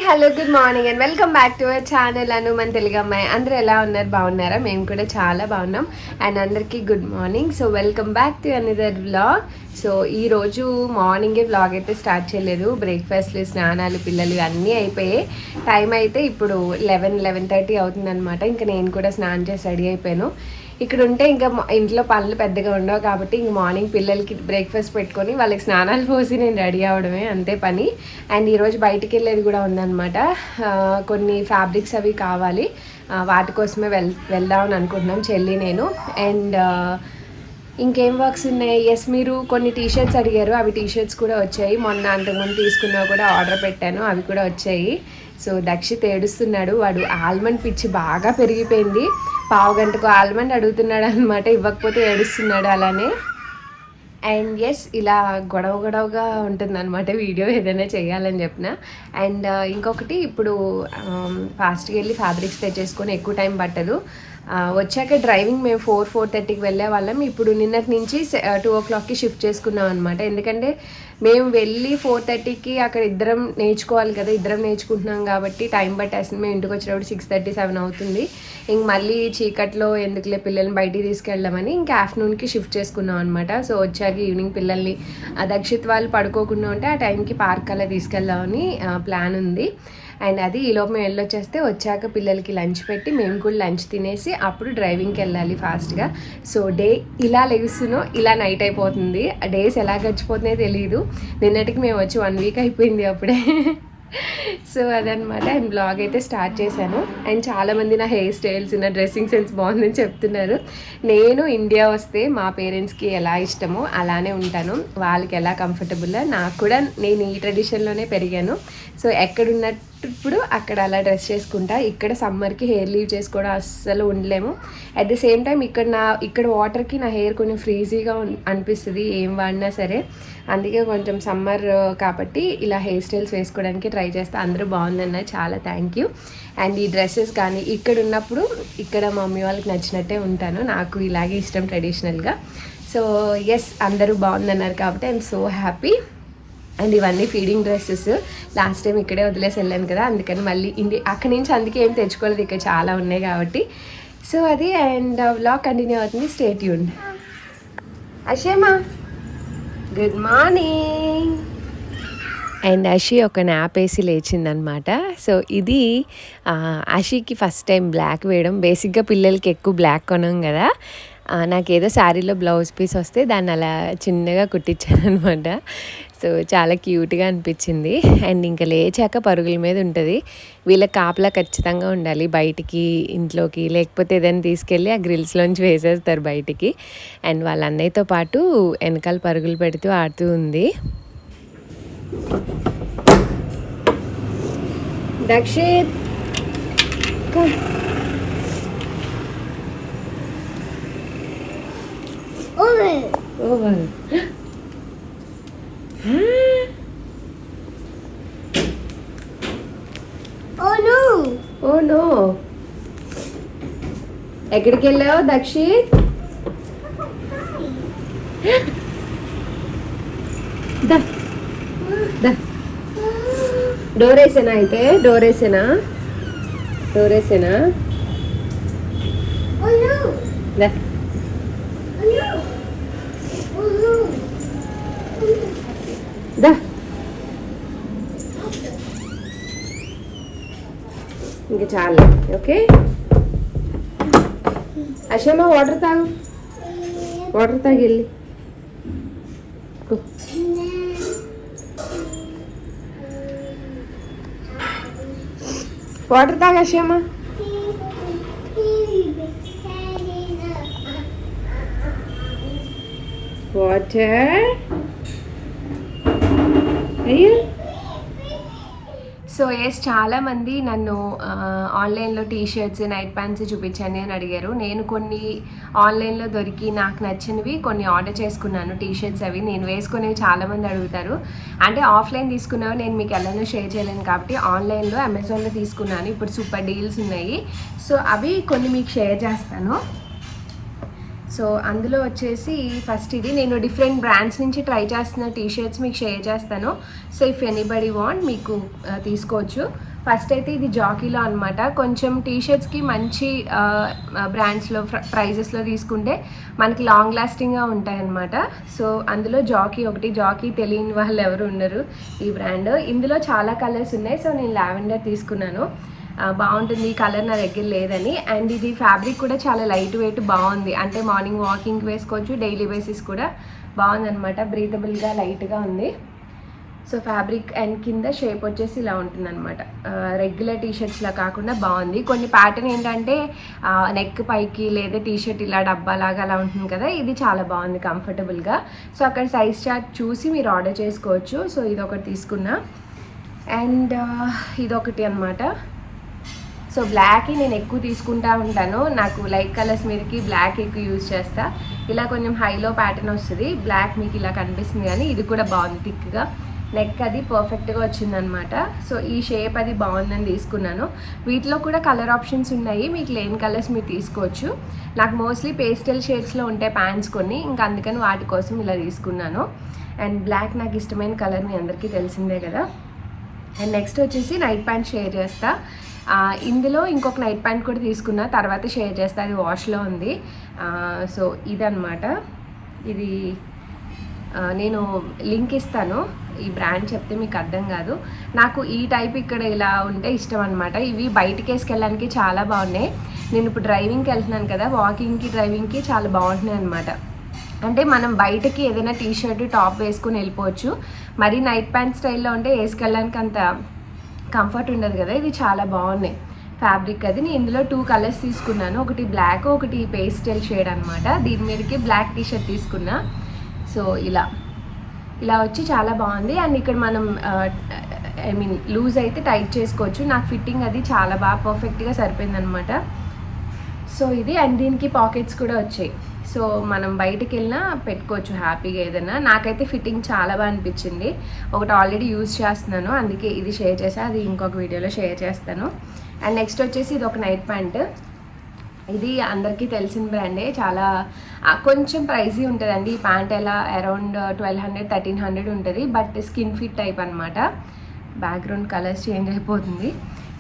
Hello good morning and welcome back to our channel Anu మన తెలుగు అమ్మాయి. అందరూ ఎలా ఉన్నారు? బాగున్నారా? మేము కూడా చాలా బాగున్నాం. అండ్ అందరికీ good morning. So welcome back to another vlog. So ఈరోజు మార్నింగే వ్లాగ్ అయితే స్టార్ట్ చేయలేదు. బ్రేక్ఫాస్ట్లు, స్నానాలు, పిల్లలు అన్నీ అయిపోయాయి. టైం అయితే ఇప్పుడు 11:30 అవుతుందన్నమాట. ఇంకా నేను కూడా స్నానం చేసి రెడీ అయిపోయాను. ఇక్కడ ఉంటే ఇంకా ఇంట్లో పనులు పెద్దగా ఉండవు కాబట్టి ఇంక మార్నింగ్ పిల్లలకి బ్రేక్ఫాస్ట్ పెట్టుకొని వాళ్ళకి స్నానాలు పోసి నేను రెడీ అవ్వడమే అంతే పని. అండ్ ఈరోజు బయటికి వెళ్ళేది కూడా ఉందన్నమాట. కొన్ని ఫ్యాబ్రిక్స్ అవి కావాలి, వాటి కోసమే వెళ్దామని అనుకుంటున్నాం చెల్లి నేను. అండ్ ఇంకేం వర్క్స్ ఉన్నాయి? ఎస్, మీరు కొన్ని టీషర్ట్స్ అడిగారు, అవి టీషర్ట్స్ కూడా వచ్చాయి. మొన్న అంతకుముందు తీసుకున్నా కూడా ఆర్డర్ పెట్టాను, అవి కూడా వచ్చాయి. సో దక్షిత్ ఏడుస్తున్నాడు. వాడు ఆల్మండ్ పిచ్చి బాగా పెరిగిపోయింది. పావు గంటకు ఆల్మండ్ అడుగుతున్నాడు అనమాట, ఇవ్వకపోతే ఏడుస్తున్నాడు అలానే. అండ్ ఎస్, ఇలా గొడవగా ఉంటుందన్నమాట వీడియో ఏదైనా చేయాలని చెప్పిన. అండ్ ఇంకొకటి, ఇప్పుడు ఫాస్ట్గా వెళ్ళి ఫ్యాబ్రిక్స్ తెచ్చేసుకొని ఎక్కువ టైం పట్టదు. వచ్చాక డ్రైవింగ్ మేము 4:30కి వెళ్ళే వాళ్ళం. ఇప్పుడు నిన్నటి నుంచి 2 o'clockకి షిఫ్ట్ చేసుకున్నాం అనమాట. ఎందుకంటే మేము వెళ్ళి 4:30కి అక్కడ ఇద్దరం నేర్చుకోవాలి కదా, ఇద్దరం నేర్చుకుంటున్నాం కాబట్టి టైం పట్టేస్తుంది. మేము ఇంటికి వచ్చేటప్పుడు 6:37 అవుతుంది. ఇంక మళ్ళీ చీకట్లో ఎందుకులే పిల్లల్ని బయటికి తీసుకెళ్ళామని ఇంకా ఆఫ్టర్నూన్కి షిఫ్ట్ చేసుకున్నాం అనమాట. సో వచ్చాక ఈవినింగ్ పిల్లల్ని దక్షిత్ వాళ్ళు పడుకోకుండా ఉంటే ఆ టైంకి పార్క్ అలా తీసుకెళ్దామని ప్లాన్ ఉంది. అండ్ అది ఈలోపు మేము వెళ్ళొచ్చేస్తే వచ్చాక పిల్లలకి లంచ్ పెట్టి మేము కూడా లంచ్ తినేసి అప్పుడు డ్రైవింగ్కి వెళ్ళాలి ఫాస్ట్గా. సో డే ఇలా లెగుస్తునో ఇలా నైట్ అయిపోతుంది. డేస్ ఎలా గడిచిపోతున్నాయో తెలియదు. నిన్నటికి మేము వచ్చి 1 week అయిపోయింది అప్పుడే. సో అదనమాట. అండ్ బ్లాగ్ అయితే స్టార్ట్ చేశాను. అండ్ చాలామంది నా హెయిర్ స్టైల్స్, నా డ్రెస్సింగ్ సెన్స్ బాగుందని చెప్తున్నారు. నేను ఇండియా వస్తే మా పేరెంట్స్కి ఎలా ఇష్టమో అలానే ఉంటాను. వాళ్ళకి ఎలా కంఫర్టబుల్లో నాకు కూడా, నేను ఈ ట్రెడిషన్లోనే పెరిగాను. సో ఎక్కడున్నప్పుడు అక్కడ అలా డ్రెస్ చేసుకుంటా. ఇక్కడ సమ్మర్కి హెయిర్ లీవ్ చేసుకోవడం అస్సలు ఉండలేము. అట్ ది సేమ్ టైం ఇక్కడ వాటర్కి నా హెయిర్ కొంచెం ఫ్రీజీగా అనిపిస్తుంది ఏం వాడినా సరే. అందుకే కొంచెం సమ్మర్ కాబట్టి ఇలా హెయిర్ స్టైల్స్ వేసుకోవడానికి ట్రై చేస్తే అందరూ బాగుందన్నారు, చాలా థ్యాంక్ యూ. అండ్ ఈ డ్రెస్సెస్ కానీ ఇక్కడ ఉన్నప్పుడు ఇక్కడ మా మమ్మీ వాళ్ళకి నచ్చినట్టే ఉంటాను. నాకు ఇలాగే ఇష్టం ట్రెడిషనల్గా. సో ఎస్, అందరూ బాగుందన్నారు కాబట్టి ఐఎమ్ సో హ్యాపీ. అండ్ ఇవన్నీ ఫీడింగ్ డ్రెస్సెస్. లాస్ట్ టైం ఇక్కడే వదిలేసి వెళ్ళాను కదా, అందుకని మళ్ళీ అక్కడి నుంచి అందుకే ఏం తెచ్చుకోలేదు, ఇక్కడ చాలా ఉన్నాయి కాబట్టి. సో అది. అండ్ వ్లాగ్ కంటిన్యూ అవుతుంది, స్టే ట్యూన్డ్. అషేమా గుడ్ మార్నింగ్. అండ్ అషి ఒక న్యాప్ వేసి లేచిందనమాట. సో ఇది అషికి ఫస్ట్ టైం బ్లాక్ వేయడం. బేసిక్గా పిల్లలకి ఎక్కువ బ్లాక్ కొనం కదా. నాకేదో శారీలో బ్లౌజ్ పీస్ వస్తే దాన్ని అలా చిన్నగా కుట్టించాను అనమాట. సో చాలా క్యూట్గా అనిపించింది. అండ్ ఇంకా లేచాక పరుగుల మీద ఉంటుంది. వీళ్ళ కాపలా ఖచ్చితంగా ఉండాలి, బయటికి ఇంట్లోకి, లేకపోతే ఏదైనా తీసుకెళ్ళి ఆ గ్రిల్స్లోంచి వేసేస్తారు బయటికి. అండ్ వాళ్ళ అన్నయ్యతో పాటు వెనకాల పరుగులు పెడుతూ ఆడుతూ ఉంది. దక్షిత్ ఓవర్. ఓ నో, ఎక్కడికి వెళ్ళావు దక్షిత్? డోర్ వేసేనా? అయితే డోర్ వేసేనా? ఇంకా చాలా. ఓకే అషేమా, వాటర్ తాగు వెళ్ళి. వాటర్ తాగు అషేమా. వాటర్. అయ్యో. సో ఎస్, చాలామంది నన్ను ఆన్లైన్లో టీషర్ట్స్, నైట్ ప్యాంట్స్ చూపించండి అని అడిగారు. నేను కొన్ని ఆన్లైన్లో దొరికి నాకు నచ్చినవి కొన్ని ఆర్డర్ చేసుకున్నాను. టీషర్ట్స్ అవి నేను వేసుకునేవి చాలామంది అడుగుతారు. అంటే ఆఫ్లైన్ తీసుకున్నవి నేను మీకు ఎలానో షేర్ చేయలేను కాబట్టి ఆన్లైన్లో అమెజాన్లో తీసుకున్నాను. ఇప్పుడు సూపర్ డీల్స్ ఉన్నాయి. సో అవి కొన్ని మీకు షేర్ చేస్తాను. సో అందులో వచ్చేసి ఫస్ట్ ఇది నేను డిఫరెంట్ బ్రాండ్స్ నుంచి ట్రై చేస్తున్న టీషర్ట్స్ మీకు షేర్ చేస్తాను. సో ఇఫ్ ఎనీబడి వాంట్ మీకు తీసుకోవచ్చు. ఫస్ట్ అయితే ఇది జాకీలో అనమాట. కొంచెం టీషర్ట్స్కి మంచి బ్రాండ్స్లో ప్రైజెస్లో తీసుకుంటే మనకి లాంగ్ లాస్టింగ్గా ఉంటాయన్నమాట. సో అందులో జాకీ ఒకటి. జాకీ తెలియని వాళ్ళు ఎవరు ఉండరు ఈ బ్రాండ్. ఇందులో చాలా కలర్స్ ఉన్నాయి. సో నేను లావెండర్ తీసుకున్నాను. బాగుంటుంది, ఈ కలర్ నా దగ్గర లేదని. అండ్ ఇది ఫ్యాబ్రిక్ కూడా చాలా లైట్ వెయిట్ బాగుంది. అంటే మార్నింగ్ వాకింగ్కి వేసుకోవచ్చు, డైలీ బేసిస్ కూడా బాగుందన్నమాట. బ్రీతబుల్గా లైట్గా ఉంది. సో ఫ్యాబ్రిక్ అండ్ కింద షేప్ వచ్చేసి ఇలా ఉంటుందన్నమాట. రెగ్యులర్ టీషర్ట్స్లా కాకుండా బాగుంది. కొన్ని ప్యాటర్న్ ఏంటంటే నెక్ పైకి లేదా టీషర్ట్ ఇలా డబ్బాలాగా అలా ఉంటుంది కదా, ఇది చాలా బాగుంది కంఫర్టబుల్గా. సో అక్కడ సైజ్ చార్ట్ చూసి మీరు ఆర్డర్ చేసుకోవచ్చు. సో ఇదొకటి తీసుకున్నా. అండ్ ఇదొకటి అనమాట. సో బ్లాక్ నేను ఎక్కువ తీసుకుంటా ఉంటాను. నాకు లైట్ కలర్స్ మీదకి బ్లాక్ ఎక్కువ యూజ్ చేస్తా. ఇలా కొంచెం హైలో ప్యాటర్న్ వస్తుంది. బ్లాక్ మీకు ఇలా కనిపిస్తుంది, కానీ ఇది కూడా బాగుంది. థిక్గా నెక్ అది పర్ఫెక్ట్గా వచ్చిందనమాట. సో ఈ షేప్ అది బాగుందని తీసుకున్నాను. వీటిలో కూడా కలర్ ఆప్షన్స్ ఉన్నాయి, మీకు లేని కలర్స్ మీరు తీసుకోవచ్చు. నాకు మోస్ట్లీ పేస్టల్ షేడ్స్లో ఉంటాయి ప్యాంట్స్ కొన్ని, ఇంకా అందుకని వాటి కోసం ఇలా తీసుకున్నాను. అండ్ బ్లాక్ నాకు ఇష్టమైన కలర్, మీ అందరికీ తెలిసిందే కదా. అండ్ నెక్స్ట్ వచ్చేసి నైట్ ప్యాంట్ షేర్ చేస్తా. ఇందులో ఇంకొక నైట్ ప్యాంట్ కూడా తీసుకున్నా, తర్వాత షేర్ చేస్తా, అది వాష్లో ఉంది. సో ఇదన్నమాట. ఇది నేను లింక్ ఇస్తాను. ఈ బ్రాండ్ చెప్తే మీకు అర్థం కాదు. నాకు ఈ టైప్ ఇక్కడ ఇలా ఉంటే ఇష్టం అనమాట. ఇవి బయటికి వేసుకెళ్ళడానికి చాలా బాగున్నాయి. నేను ఇప్పుడు డ్రైవింగ్కి వెళ్తున్నాను కదా, వాకింగ్కి డ్రైవింగ్కి చాలా బాగుంటున్నాయి అనమాట. అంటే మనం బయటకి ఏదైనా టీషర్ట్ టాప్ వేసుకుని వెళ్ళిపోవచ్చు. మరి నైట్ ప్యాంట్ స్టైల్లో ఉంటే వేసుకెళ్ళడానికి అంత కంఫర్ట్ ఉండదు కదా. ఇది చాలా బాగున్నాయి ఫ్యాబ్రిక్ అది. నేను ఇందులో 2 కలర్స్ తీసుకున్నాను. ఒకటి బ్లాక్, ఒకటి పేస్టల్ షేడ్ అనమాట. దీని మీదకి బ్లాక్ టీషర్ట్ తీసుకున్నా. సో ఇలా వచ్చి చాలా బాగుంది. అండ్ ఇక్కడ మనం ఐ మీన్ లూజ్ అయితే టైట్ చేసుకోవచ్చు. నాకు ఫిట్టింగ్ అది చాలా బాగా పర్ఫెక్ట్గా సరిపోయింది అనమాట. సో ఇది. అండ్ దీనికి పాకెట్స్ కూడా వచ్చాయి. సో మనం బయటకు వెళ్ళినా పెట్టుకోవచ్చు హ్యాపీగా ఏదైనా. నాకైతే ఫిట్టింగ్ చాలా బాగా అనిపించింది. ఒకటి ఆల్రెడీ యూజ్ చేస్తున్నాను, అందుకే ఇది షేర్ చేసా. అది ఇంకొక వీడియోలో షేర్ చేస్తాను. అండ్ నెక్స్ట్ వచ్చేసి ఇది ఒక నైట్ ప్యాంట్. ఇది అందరికీ తెలిసిన బ్రాండే. చాలా కొంచెం ప్రైజీ ఉంటుందండి ఈ ప్యాంట్. ఎలా అరౌండ్ 1200-1300 ఉంటుంది. బట్ స్కిన్ ఫిట్ టైప్ అనమాట. బ్యాక్గ్రౌండ్ కలర్స్ చేంజ్ అయిపోతుంది.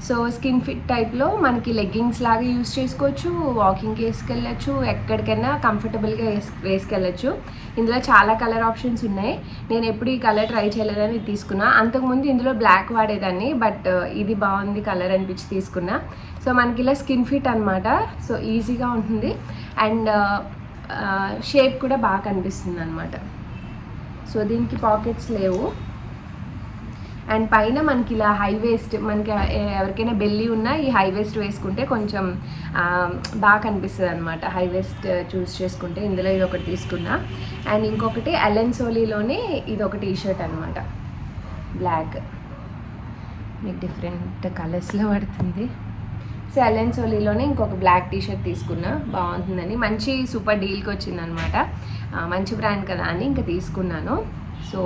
సో స్కిన్ ఫిట్ టైప్లో మనకి లెగ్గింగ్స్ లాగా యూజ్ చేసుకోవచ్చు, వాకింగ్కి వేసుకెళ్ళచ్చు, ఎక్కడికైనా కంఫర్టబుల్గా వేసుకెళ్ళచ్చు. ఇందులో చాలా కలర్ ఆప్షన్స్ ఉన్నాయి. నేను ఎప్పుడు ఈ కలర్ ట్రై చేయలేదని తీసుకున్నా. అంతకుముందు ఇందులో బ్లాక్ వాడేదాన్ని, బట్ ఇది బాగుంది కలర్ అనిపించి తీసుకున్నా. సో మనకి ఇలా స్కిన్ ఫిట్ అనమాట. సో ఈజీగా ఉంటుంది. అండ్ షేప్ కూడా బాగా కనిపిస్తుంది అనమాట. సో దీనికి పాకెట్స్ లేవు. అండ్ పైన మనకి ఇలా హై వేస్ట్, మనకి ఎవరికైనా బెల్లీ ఉన్నా ఈ హై వేస్ట్ వేసుకుంటే కొంచెం బాగా కనిపిస్తుంది అనమాట. హై వేస్ట్ చూస్ చేసుకుంటే. ఇందులో ఇది ఒకటి తీసుకున్నా. అండ్ ఇంకొకటి అలెన్ సోలీలోనే ఇది ఒక టీషర్ట్ అనమాట, బ్లాక్. మీకు డిఫరెంట్ కలర్స్లో పడుతుంది. సో అలెన్ సోలీలోనే ఇంకొక బ్లాక్ టీషర్ట్ తీసుకున్నా, బాగుంటుందని. మంచి సూపర్ డీల్కి వచ్చిందనమాట. మంచి బ్రాండ్ కదా అని ఇంకా తీసుకున్నాను. సో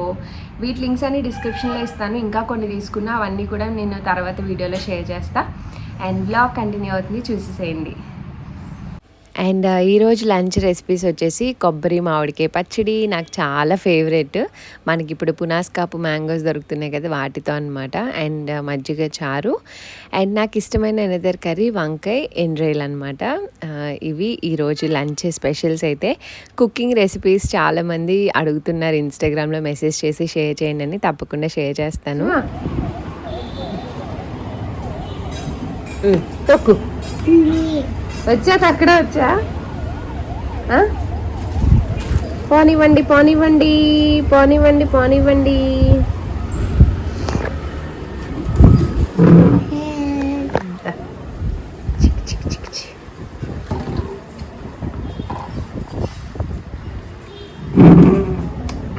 వీటి లింక్స్ అన్ని డిస్క్రిప్షన్లో ఇస్తాను. ఇంకా కొన్ని తీసుకున్నా, అవన్నీ కూడా నేను తర్వాత వీడియోలో షేర్ చేస్తా. అండ్ బ్లాగ్ కంటిన్యూ అవుతుంది, చూసేసేయండి. అండ్ ఈరోజు లంచ్ రెసిపీస్ వచ్చేసి కొబ్బరి మామిడికాయ పచ్చడి. నాకు చాలా ఫేవరెట్. మనకి ఇప్పుడు పునాస్కాపు మ్యాంగోస్ దొరుకుతున్నాయి కదా, వాటితో అనమాట. అండ్ మజ్జిగ చారు. అండ్ నాకు ఇష్టమైన అనదర్ కర్రీ వంకాయ ఎండ్రాయిల్ అనమాట. ఇవి ఈరోజు లంచ్ స్పెషల్స్. అయితే కుకింగ్ రెసిపీస్ చాలామంది అడుగుతున్నారు, ఇన్స్టాగ్రామ్లో మెసేజ్ చేసి షేర్ చేయండి అని. తప్పకుండా షేర్ చేస్తాను. తొక్కు వచ్చా, అక్కడ వచ్చా. పోనివ్వండి పోనివ్వండి పోనివ్వండి పోనివ్వండి.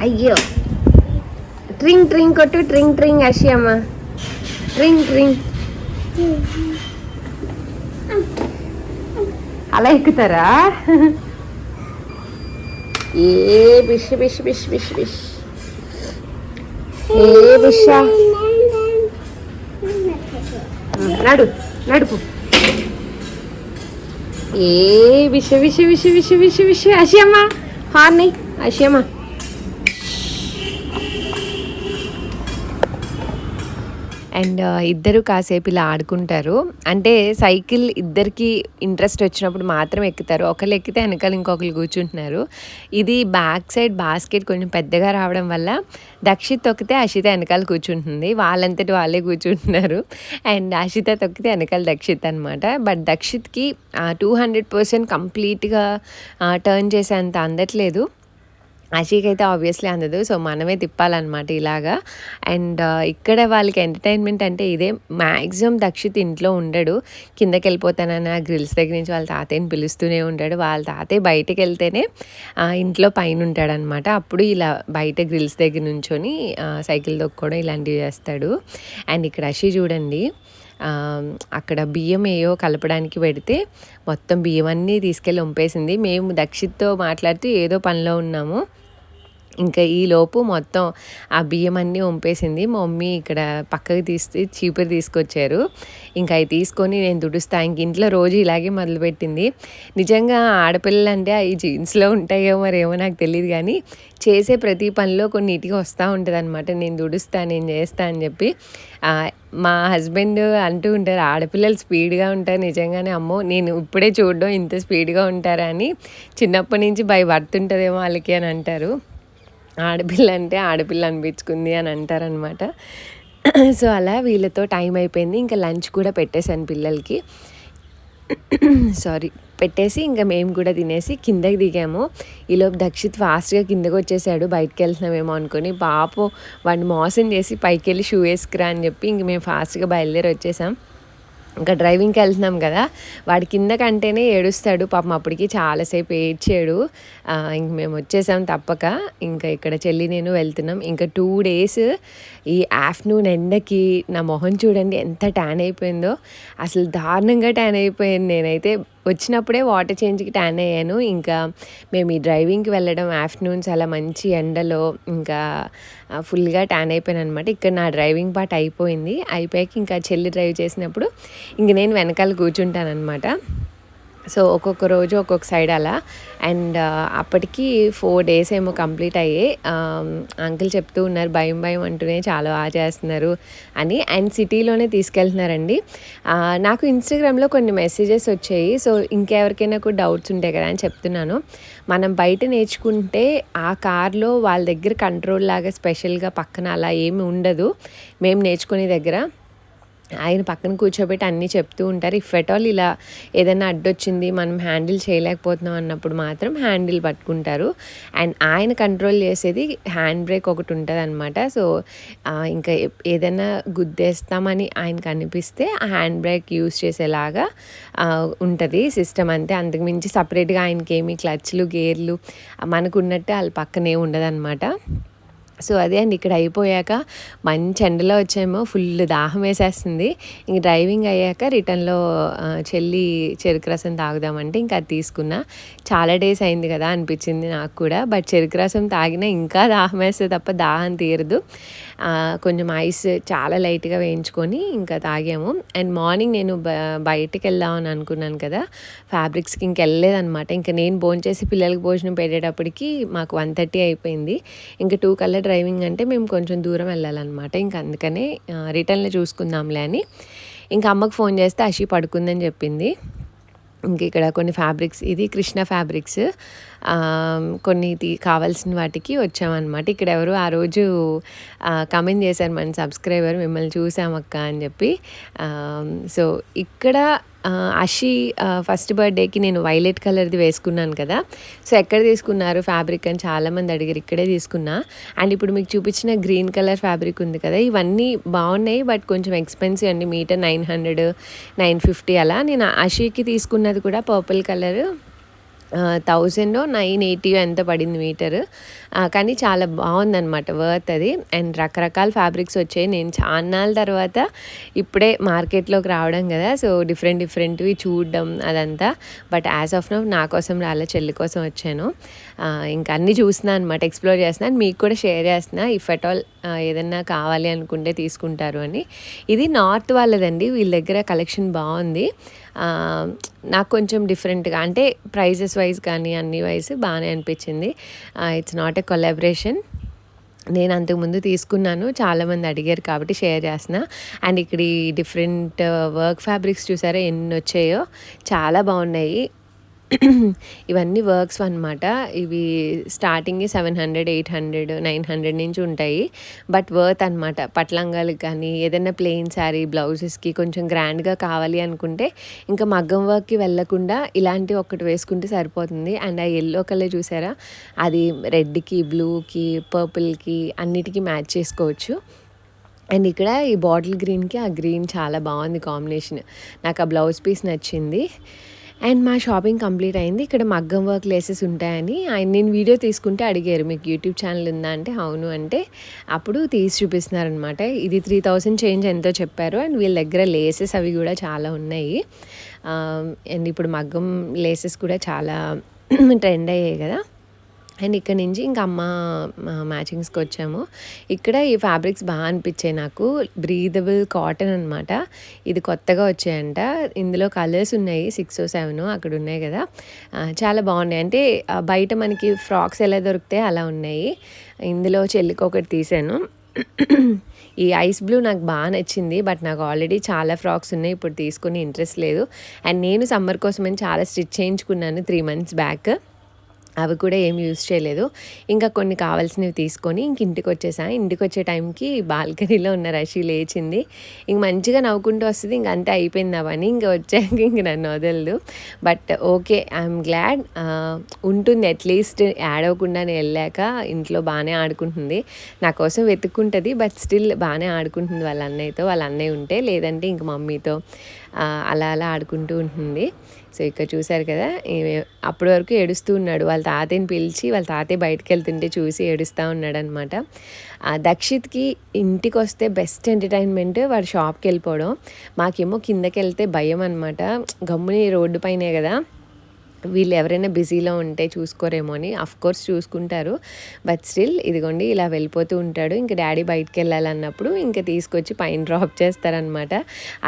అయ్యో, ట్రింగ్ ట్రింగ్ కొట్టు, ట్రింగ్ ట్రింగ్ అషియమ్మ, ట్రింగ్ ట్రింగ్. అలా ఎక్కుతారా? ఏ బిష్ బిష్ బిష్ బిష్ బిష్, ఏ బిషా. నడుపు. ఏ బిష బిష బిష బిష బిష బిష. అషియమ్మ హార్ని, అషియమ్మ. అండ్ ఇద్దరు కాసేపు ఇలా ఆడుకుంటారు. అంటే సైకిల్ ఇద్దరికి ఇంట్రెస్ట్ వచ్చినప్పుడు మాత్రం ఎక్కుతారు. ఒకళ్ళు ఎక్కితే వెనకాల ఇంకొకరు కూర్చుంటున్నారు. ఇది బ్యాక్ సైడ్ బాస్కెట్ కొంచెం పెద్దగా రావడం వల్ల దక్షిత్ తొక్కితే అషిత వెనకాల కూర్చుంటుంది. వాళ్ళంతటి వాళ్ళే కూర్చుంటున్నారు. అండ్ అషిత తొక్కితే వెనకాల దక్షిత్ అనమాట. బట్ దక్షిత్కి 200% కంప్లీట్గా టర్న్ చేసేంత అందట్లేదు. అషీకైతే ఆబ్వియస్లీ అందదు. సో మనమే తిప్పాలన్నమాట ఇలాగా. అండ్ ఇక్కడ వాళ్ళకి ఎంటర్టైన్మెంట్ అంటే ఇదే. మ్యాక్సిమం దక్షిత్ ఇంట్లో ఉండడు. కిందకి వెళ్ళిపోతానని గ్రిల్స్ దగ్గర నుంచి వాళ్ళ తాతయ్యని పిలుస్తూనే ఉంటాడు. వాళ్ళ తాతయ్య బయటకు వెళ్తేనే ఇంట్లో పైన ఉంటాడనమాట. అప్పుడు ఇలా బయట గ్రిల్స్ దగ్గర నుంచొని సైకిల్ తొక్కుకోవడం ఇలాంటివి చేస్తాడు. అండ్ ఇక్కడ అషి చూడండి, అక్కడ బియ్యం ఏయో కలపడానికి పెడితే మొత్తం బియ్యం అన్నీ తీసుకెళ్ళి వంపేసింది. మేము దక్షిత్తో మాట్లాడుతూ ఏదో పనిలో ఉన్నాము. ఇంకా ఈలోపు మొత్తం ఆ బియ్యం అన్నీ వంపేసింది. మా మమ్మీ ఇక్కడ పక్కకి చీపురు తీసుకొచ్చారు. ఇంకా అవి తీసుకొని నేను తుడుస్తా. ఇంక ఇంట్లో రోజు ఇలాగే మొదలుపెట్టింది. నిజంగా ఆడపిల్లలు అంటే అవి జీన్స్లో ఉంటాయో మరేమో నాకు తెలియదు, కానీ చేసే ప్రతి పనిలో కొన్నిటికి వస్తూ ఉంటుంది అనమాట. నేను తుడుస్తా, నేను చేస్తా అని చెప్పి. మా హస్బెండ్ అంటూ ఉంటారు, ఆడపిల్లలు స్పీడ్గా ఉంటారు. నిజంగానే అమ్మో, నేను ఇప్పుడే చూడడం ఇంత స్పీడ్గా ఉంటారా అని చిన్నప్పటి నుంచి భయపడుతుంటుందేమో వాళ్ళకి అని అంటారు. ఆడపిల్ల అంటే ఆడపిల్ల అనిపించుకుంది అని అంటారనమాట. సో అలా వీళ్ళతో టైం అయిపోయింది. ఇంకా లంచ్ కూడా పెట్టేశాను పిల్లలకి. సారీ, పెట్టేసి ఇంకా మేము కూడా తినేసి కిందకి దిగాము. ఈలోపు దక్షిత్ ఫాస్ట్గా కిందకి వచ్చేసాడు. బయటకు వెళ్తున్నామేమో అనుకుని పాపం వాడిని మోసం చేసి పైకి వెళ్ళి షూ వేసుకురా అని చెప్పి ఇంక మేము ఫాస్ట్గా బయలుదేరి వచ్చేసాం. ఇంకా డ్రైవింగ్కి వెళ్తున్నాం కదా, వాడి కిందకంటేనే ఏడుస్తాడు పాపం. అప్పటికి చాలాసేపు ఏడ్చాడు. ఇంక మేము వచ్చేసాం తప్పక. ఇంకా ఇక్కడ చెల్లి నేను వెళ్తున్నాం. ఇంకా 2 days ఈ ఆఫ్టర్నూన్ ఎండకి నా మొహం చూడండి ఎంత ట్యాన్ అయిపోయిందో. అసలు దారుణంగా ట్యాన్ అయిపోయాను నేనైతే. వచ్చినప్పుడే వాటర్ చేంజ్కి ట్యాన్ అయ్యాను. ఇంకా మేము ఈ డ్రైవింగ్కి వెళ్ళడం ఆఫ్టర్నూన్స్ అలా మంచి ఎండలో ఇంకా ఫుల్గా ట్యాన్ అయిపోయాను అనమాట. ఇక్కడ నా డ్రైవింగ్ పార్ట్ అయిపోయింది. అయిపోయాక ఇంకా చెల్లి డ్రైవ్ చేసినప్పుడు ఇంక నేను వెనకాల కూర్చుంటానమాట. సో ఒక్కొక్క రోజు ఒక్కొక్క సైడ్ అలా. అండ్ అప్పటికి 4 days ఏమో కంప్లీట్ అయ్యాయి. అంకుల్ చెప్తూ ఉన్నారు భయం భయం అంటూనే చాలా బాగా చేస్తున్నారు అని. అండ్ సిటీలోనే తీసుకెళ్తున్నారండి. నాకు ఇన్స్టాగ్రామ్లో కొన్ని మెసేజెస్ వచ్చాయి. సో ఇంకెవరికైనా కూడా డౌట్స్ ఉంటాయి కదా అని చెప్తున్నాను. మనం బయట నేర్చుకుంటే ఆ కార్లో వాళ్ళ దగ్గర కంట్రోల్ లాగా స్పెషల్గా పక్కన అలా ఏమి ఉండదు. మేము నేర్చుకునే దగ్గర ఆయన పక్కన కూర్చోబెట్టి అన్నీ చెప్తూ ఉంటారు. ఇఫ్ ఎట్ ఆల్ ఇలా ఏదైనా అడ్డొచ్చింది, మనం హ్యాండిల్ చేయలేకపోతున్నాం అన్నప్పుడు మాత్రం హ్యాండిల్ పట్టుకుంటారు. అండ్ ఆయన కంట్రోల్ చేసేది హ్యాండ్ బ్రేక్ ఒకటి ఉంటుంది అనమాట. సో ఇంకా ఏదైనా గుద్దేస్తామని ఆయనకు అనిపిస్తే ఆ హ్యాండ్ బ్రేక్ యూస్ చేసేలాగా ఉంటుంది సిస్టమ్ అంతే. అంతకుమించి సపరేట్గా ఆయనకి ఏమి క్లచ్లు గేర్లు మనకు ఉన్నట్టు వాళ్ళ పక్కనే ఉండదన్నమాట. సో అదే అండి, ఇక్కడ అయిపోయాక మంచి ఎండలో వచ్చామో, ఫుల్ దాహం వేసేస్తుంది. ఇంక డ్రైవింగ్ అయ్యాక రిటర్న్లో చెల్లి చెరుకు రసం తాగుదామంటే ఇంకా అది తీసుకున్నా. చాలా డేస్ అయింది కదా అనిపించింది నాకు కూడా. బట్ చెరుకు రసం తాగినా ఇంకా దాహం వేస్తే తప్ప దాహం తీరదు. కొంచెం ఐస్ చాలా లైట్గా వేయించుకొని ఇంకా తాగాము. అండ్ మార్నింగ్ నేను బయటికి వెళ్దామని అనుకున్నాను కదా ఫ్యాబ్రిక్స్కి, ఇంకెళ్ళలేదనమాట. ఇంకా నేను భోంచేసి పిల్లలకి భోజనం పెట్టేటప్పటికి మాకు 1:30 అయిపోయింది. ఇంకా 2 కల్లా డ్రైవింగ్ అంటే మేము కొంచెం దూరం వెళ్ళాలన్నమాట. ఇంకా అందుకనే రిటర్న్లో చూసుకుందాంలే అని ఇంకా అమ్మకు ఫోన్ చేస్తే అషి పడుకుందని చెప్పింది. ఇంక ఇక్కడ కొన్ని ఫ్యాబ్రిక్స్, ఇది కృష్ణ ఫ్యాబ్రిక్స్, కొన్ని కావాల్సిన వాటికి వచ్చామన్నమాట. ఇక్కడ ఎవరు ఆ రోజు కమెంట్ చేశారు మన సబ్స్క్రైబర్, మిమ్మల్ని చూసామక్క అని చెప్పి. సో ఇక్కడ అషి ఫస్ట్ బర్త్డేకి నేను వైలెట్ కలర్ది వేసుకున్నాను కదా. సో ఎక్కడ తీసుకున్నారు ఫ్యాబ్రిక్ అని చాలామంది అడిగారు. ఇక్కడే తీసుకున్నా. అండ్ ఇప్పుడు మీకు చూపించిన గ్రీన్ కలర్ ఫ్యాబ్రిక్ ఉంది కదా, ఇవన్నీ బాగున్నాయి బట్ కొంచెం ఎక్స్పెన్సివ్ అండి. మీటర్ 900, 950 అలా. నేను అషికి తీసుకున్నది కూడా పర్పుల్ కలర్ 1000-980 ఎంత పడింది మీటర్. కానీ చాలా బాగుందన్నమాట, వర్త్ అది. అండ్ రకరకాల ఫ్యాబ్రిక్స్ వచ్చాయి. నేను చాన్నాళ్ళ తర్వాత ఇప్పుడే మార్కెట్లోకి రావడం కదా, సో డిఫరెంట్వి చూడడం అదంతా. బట్ యాజ్ ఆఫ్ నౌ నా కోసం రాలే, చెల్లి కోసం వచ్చాను. ఇంకా అన్నీ చూస్తున్నాను అనమాట, ఎక్స్ప్లోర్ చేస్తున్నాను, మీకు కూడా షేర్ చేస్తున్నా. ఇఫ్ అట్ ఆల్ ఏదన్నా కావాలి అనుకుంటే తీసుకుంటారు అని. ఇది నార్త్ వాళ్ళదండి, వీళ్ళ దగ్గర కలెక్షన్ బాగుంది. నాకు కొంచెం డిఫరెంట్గా అంటే ప్రైజెస్ వైజ్ కానీ అన్ని వైజ్ బాగానే అనిపించింది. It's not a collaboration. నేను అంతకుముందు తీసుకున్నాను. చాలామంది అడిగారు కాబట్టి షేర్ చేస్తున్నా. అండ్ ఇక్కడ ఈ డిఫరెంట్ వర్క్ ఫ్యాబ్రిక్స్ చూసారా ఎన్నొచ్చాయో, చాలా బాగున్నాయి. ఇవన్నీ వర్క్స్ అనమాట. ఇవి స్టార్టింగే 700, 800, 900 నుంచి ఉంటాయి. బట్ వర్త్ అనమాట. పట్లంగాలకు కానీ ఏదైనా ప్లెయిన్ శారీ బ్లౌజెస్కి కొంచెం గ్రాండ్గా కావాలి అనుకుంటే ఇంకా మగ్గం వర్క్కి వెళ్ళకుండా ఇలాంటి ఒకటి వేసుకుంటే సరిపోతుంది. అండ్ ఆ ఎల్లో కలర్ చూసారా, అది రెడ్కి, బ్లూకి, పర్పుల్కి అన్నిటికీ మ్యాచ్ చేసుకోవచ్చు. అండ్ ఇక్కడ ఈ బాటిల్ గ్రీన్కి ఆ గ్రీన్ చాలా బాగుంది కాంబినేషన్. నాకు ఆ బ్లౌజ్ పీస్ నచ్చింది. అండ్ మా షాపింగ్ కంప్లీట్ అయింది. ఇక్కడ మగ్గం వర్క్ లేసెస్ ఉంటాయని నేను వీడియో తీసుకుంటే అడిగారు, మీకు యూట్యూబ్ ఛానల్ ఉందా అంటే అవును అంటే అప్పుడు తీసి చూపిస్తున్నారనమాట. ఇది 3000 చేంజ్ ఎంతో చెప్పారు. అండ్ వీళ్ళ దగ్గర లేసెస్ అవి కూడా చాలా ఉన్నాయి. అండ్ ఇప్పుడు మగ్గం లేసెస్ కూడా చాలా ట్రెండ్ అయ్యాయి కదా. అండ్ ఇక్కడ నుంచి ఇంకా అమ్మ మ్యాచింగ్స్కి వచ్చాము. ఇక్కడ ఈ ఫ్యాబ్రిక్స్ బాగా అనిపించాయి నాకు. బ్రీదబుల్ కాటన్ అనమాట. ఇది కొత్తగా వచ్చాయంట. ఇందులో కలర్స్ ఉన్నాయి 6 or 7 అక్కడ ఉన్నాయి కదా, చాలా బాగున్నాయి. అంటే బయట మనకి ఫ్రాక్స్ ఎలా దొరుకుతాయి అలా ఉన్నాయి. ఇందులో చెల్లికి ఒకటి తీసాను. ఈ ఐస్ బ్లూ నాకు బాగా నచ్చింది. బట్ నాకు ఆల్రెడీ చాలా ఫ్రాక్స్ ఉన్నాయి, ఇప్పుడు తీసుకుని ఇంట్రెస్ట్ లేదు. అండ్ నేను సమ్మర్ కోసమని చాలా స్టిచ్ చేయించుకున్నాను 3 months బ్యాక్. అవి కూడా ఏం యూజ్ చేయలేదు. ఇంకా కొన్ని కావాల్సినవి తీసుకొని ఇంటికి వచ్చేసాను. ఇంటికి వచ్చే టైంకి బాల్కనీలో ఉన్న రషి లేచింది. ఇంక మంచిగా నవ్వుకుంటూ వస్తుంది. ఇంక అంతే అయిపోయింది అవన్నీ. ఇంక వచ్చాక ఇంక నన్ను వదలదు. But okay, I'm glad. ఉంటుంది అట్లీస్ట్ యాడ్ అవ్వకుండా నేను వెళ్ళాక ఇంట్లో బాగానే ఆడుకుంటుంది. నా కోసం వెతుక్కుంటుంది. బట్ స్టిల్ బాగానే ఆడుకుంటుంది వాళ్ళ అన్నయ్యతో. వాళ్ళ అన్నయ్య ఉంటే, లేదంటే ఇంక మమ్మీతో అలా అలా ఆడుకుంటూ ఉంటుంది. సో ఇక్కడ చూసారు కదా, అప్పటి వరకు ఏడుస్తూ ఉన్నాడు. వాళ్ళ తాతయ్యని పిలిచి వాళ్ళ తాతయ్య బయటకు వెళ్తుంటే చూసి ఏడుస్తూ ఉన్నాడు అనమాట. దక్షిత్కి ఇంటికి వస్తే బెస్ట్ ఎంటర్టైన్మెంట్ వాడు షాప్కి వెళ్ళిపోవడం. మాకేమో కిందకి వెళ్తే భయం అనమాట. గమ్ముని రోడ్డు పైనే కదా, వీళ్ళు ఎవరైనా బిజీలో ఉంటే చూసుకోరేమో అని. కోర్స్ చూసుకుంటారు, బట్ స్టిల్ ఇదిగోండి ఇలా వెళ్ళిపోతూ ఉంటాడు. ఇంకా డాడీ బయటకు వెళ్ళాలన్నప్పుడు ఇంకా తీసుకొచ్చి పైన డ్రాప్ చేస్తారనమాట.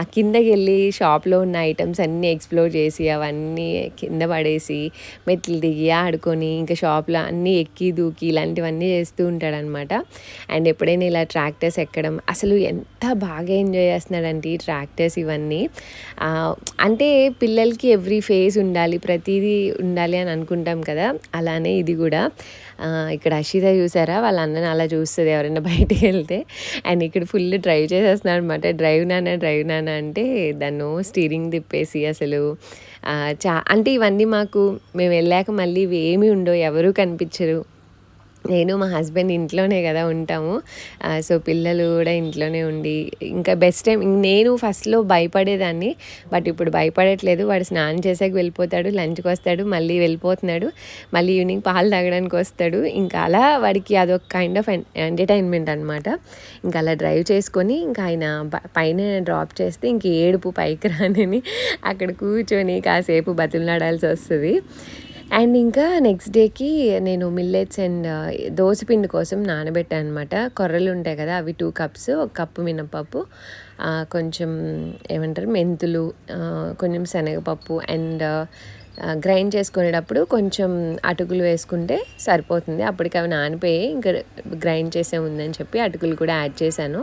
ఆ కిందకి వెళ్ళి షాప్లో ఉన్న ఐటమ్స్ అన్నీ ఎక్స్ప్లోర్ చేసి అవన్నీ కింద పడేసి మెట్లు దిగి ఆడుకొని ఇంకా షాప్లో అన్నీ ఎక్కి దూకి ఇలాంటివన్నీ చేస్తూ ఉంటాడనమాట. అండ్ ఎప్పుడైనా ఇలా ట్రాక్టర్స్ ఎక్కడం అసలు ఎంత బాగా ఎంజాయ్ చేస్తున్నాడంటే ఈ ట్రాక్టర్స్ ఇవన్నీ. అంటే పిల్లలకి ఎవ్రీ ఫేజ్ ఉండాలి, ప్రతిదీ ఉండాలి అని అనుకుంటాం కదా, అలానే ఇది కూడా. ఇక్కడ అషిత చూసారా, వాళ్ళ అన్నని అలా చూస్తుంది ఎవరైనా బయటికి వెళ్తే. అండ్ ఇక్కడ ఫుల్ డ్రైవ్ చేసేస్తున్నాడు అనమాట. డ్రైవ్ నాన్న అంటే దాన్ని స్టీరింగ్ తిప్పేసి అసలు అంటే ఇవన్నీ మాకు మేము వెళ్ళాక మళ్ళీ ఇవి ఏమీ ఉండవు, ఎవరూ కనిపించరు. నేను మా హస్బెండ్ ఇంట్లోనే కదా ఉంటాము. సో పిల్లలు కూడా ఇంట్లోనే ఉండి ఇంకా బెస్ట్ టైం. నేను ఫస్ట్లో భయపడేదాన్ని, బట్ ఇప్పుడు భయపడట్లేదు. వాడు స్నానం చేసాక వెళ్ళిపోతాడు, లంచ్కి వస్తాడు, మళ్ళీ వెళ్ళిపోతున్నాడు, మళ్ళీ ఈవినింగ్ పాలు తాగడానికి వస్తాడు. ఇంకా అలా వాడికి అదొక కైండ్ ఆఫ్ ఎంటర్టైన్మెంట్ అనమాట. ఇంకా అలా డ్రైవ్ చేసుకొని ఇంకా ఆయన పైన డ్రాప్ చేస్తే ఇంక ఏడుపు పైకి రానని అక్కడ కూర్చొని కాసేపు బతులునాడాల్సి వస్తుంది. అండ్ ఇంకా నెక్స్ట్ డేకి నేను మిల్లెట్స్ అండ్ దోసపిండి కోసం నానబెట్టాను అనమాట. కొర్రలు ఉంటాయి కదా, అవి 2 cups, 1 cup మినపప్పు, కొంచెం ఏమంటారు మెంతులు, కొంచెం శనగపప్పు అండ్ గ్రైండ్ చేసుకునేటప్పుడు కొంచెం అటుకులు వేసుకుంటే సరిపోతుంది. అప్పటికి అవి నానిపోయి ఇంకా గ్రైండ్ చేసే ఉందని చెప్పి అటుకులు కూడా యాడ్ చేశాను.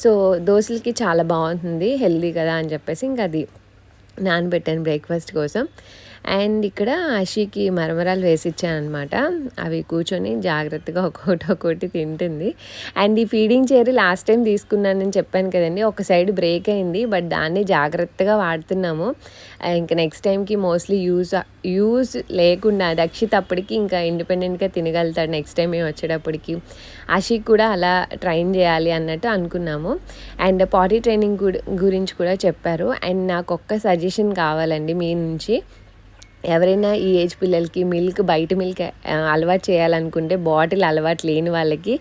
సో దోశలకి చాలా బాగుంటుంది, హెల్దీ కదా అని చెప్పేసి ఇంకా అది నానబెట్టాను బ్రేక్ఫాస్ట్ కోసం. అండ్ ఇక్కడ అషికి మరమరాలు వేసి ఇచ్చానమాట. అవి కూర్చొని జాగ్రత్తగా ఒక్కొక్కటి తింటుంది. అండ్ ఈ ఫీడింగ్ చైర్ లాస్ట్ టైం తీసుకున్నానని చెప్పాను కదండి, ఒక సైడ్ బ్రేక్ అయింది, బట్ దాన్ని జాగ్రత్తగా వాడుతున్నాము. ఇంకా నెక్స్ట్ టైంకి మోస్ట్లీ యూజ్ లేకుండా దక్షిత్ అప్పటికి ఇంకా ఇండిపెండెంట్గా తినగలుగుతాడు నెక్స్ట్ టైం మేము వచ్చేటప్పటికి. అషిక్ కూడా అలా ట్రైన్ చేయాలి అన్నట్టు అనుకున్నాము. అండ్ పాటీ ట్రైనింగ్ గురించి కూడా చెప్పారు. అండ్ నాకు ఒక్క సజెషన్ కావాలండి మీ నుంచి. ఎవరైనా ఈ ఏజ్ పిల్లలకి బయట మిల్క్ అలవాటు చేయాలనుకుంటే బాటిల్ అలవాటు లేని వాళ్ళకి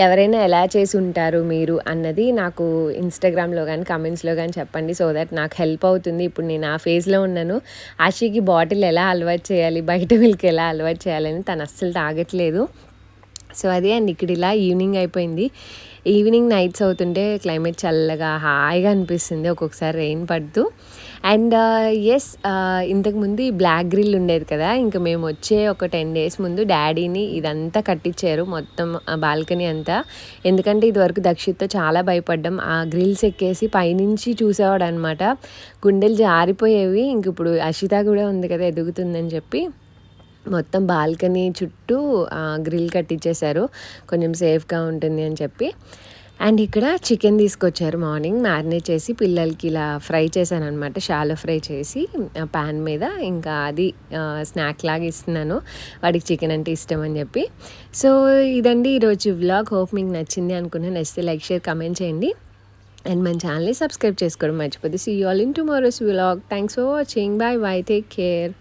ఎవరైనా ఎలా చేసి ఉంటారు మీరు అన్నది నాకు ఇన్స్టాగ్రామ్లో కానీ కమెంట్స్లో కానీ చెప్పండి. సో దట్ నాకు హెల్ప్ అవుతుంది. ఇప్పుడు నేను ఆ ఫేజ్లో ఉన్నాను. ఆషికి బాటిల్ ఎలా అలవాటు చేయాలి, బయట మిల్క్ ఎలా అలవాటు చేయాలని తను అస్సలు తాగట్లేదు. సో అదే అండి, ఇక్కడ ఇలా ఈవినింగ్ అయిపోయింది. ఈవినింగ్ నైట్స్ అవుతుంటే క్లైమేట్ చల్లగా హాయిగా అనిపిస్తుంది, ఒక్కొక్కసారి రెయిన్ పడుతూ. అండ్ ఎస్, ఇంతకుముందు ఈ బ్లాక్ గ్రిల్ ఉండేది కదా, ఇంకా మేము వచ్చే ఒక 10 days ముందు డాడీని ఇదంతా కట్టించారు, మొత్తం బాల్కనీ అంతా. ఎందుకంటే ఇదివరకు దక్షిత్తో చాలా భయపడ్డాం, ఆ గ్రిల్స్ ఎక్కేసి పైనుంచి చూసేవాడు అనమాట, గుండెలు జారిపోయేవి. ఇంక ఇప్పుడు అషిత కూడా ఉంది కదా ఎదుగుతుందని చెప్పి మొత్తం బాల్కనీ చుట్టూ గ్రిల్ కట్టించేశారు, కొంచెం సేఫ్గా ఉంటుంది అని చెప్పి. అండ్ ఇక్కడ చికెన్ తీసుకొచ్చారు మార్నింగ్, మ్యారినేట్ చేసి పిల్లలకి ఇలా ఫ్రై చేశాను అనమాట, షాలో ఫ్రై చేసి ప్యాన్ మీద. ఇంకా అది స్నాక్ లాగా ఇస్తున్నాను, వాడికి చికెన్ అంటే ఇష్టం అని చెప్పి. సో ఇదండి ఈరోజు వ్లాగ్. హోప్ మీకు నచ్చింది అనుకున్నాను. నచ్చితే లైక్, షేర్, కమెంట్ చేయండి. అండ్ మన ఛానల్ని సబ్స్క్రైబ్ చేసుకోవడం మర్చిపోద్దు. See you all in tomorrow's vlog. Thanks for watching. Bye bye, take care.